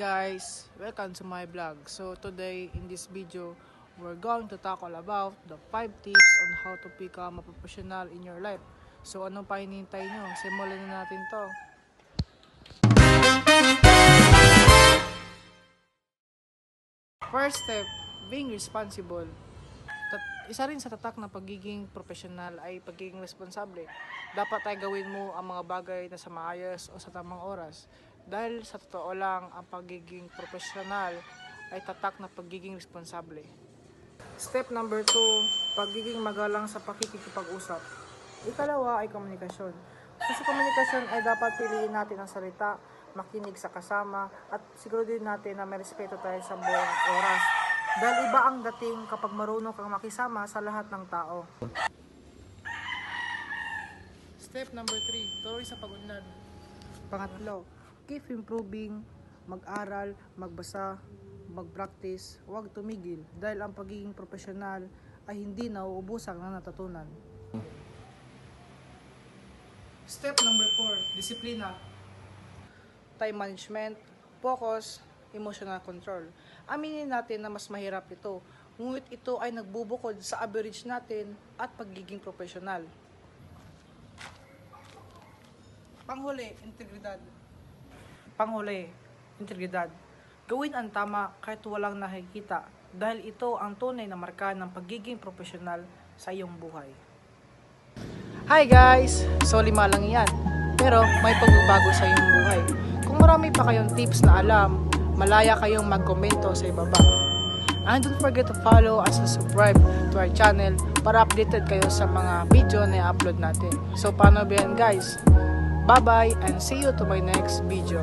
Guys, welcome to my vlog. So today in this video, we're going to talk all about the 5 tips on how to become a professional in your life. So anong pa hinihintay nyo? Simulan na natin to. First step, being responsible. Isa rin sa tatak ng pagiging professional ay pagiging responsable. Dapat ay gawin mo ang mga bagay na sa maayos o sa tamang oras. Dahil sa totoo lang, ang pagiging professional ay tatak na pagiging responsable. Step number 2, pagiging magalang sa pakikipag-usap. Ikalawa ay komunikasyon. So sa komunikasyon ay dapat piliin natin ang salita, makinig sa kasama, at siguro din natin na may respeto tayo sa buong oras. Dahil iba ang dating kapag marunong kang makisama sa lahat ng tao. Step number 3, tuloy sa pag-unlad. Pangatlo, keep improving, mag-aral, magbasa, mag-practice, huwag tumigil dahil ang pagiging profesional ay hindi nauubusan ng natutunan. Step number 4, disiplina. Time management, focus, emotional control. Aminin natin na mas mahirap ito, ngunit ito ay nagbubukod sa average natin at pagiging profesional. Panghuli, integridad. Gawin ang tama kahit walang nakikita dahil ito ang tunay na marka ng pagiging profesional sa iyong buhay. Hi guys! So 5 lang yan, pero may pagbabago sa iyong buhay. Kung marami pa kayong tips na alam, malaya kayong mag-komento sa ibaba. And don't forget to follow and subscribe to our channel para updated kayo sa mga video na i-upload natin. So paano ba yan guys? Bye bye and see you to my next video.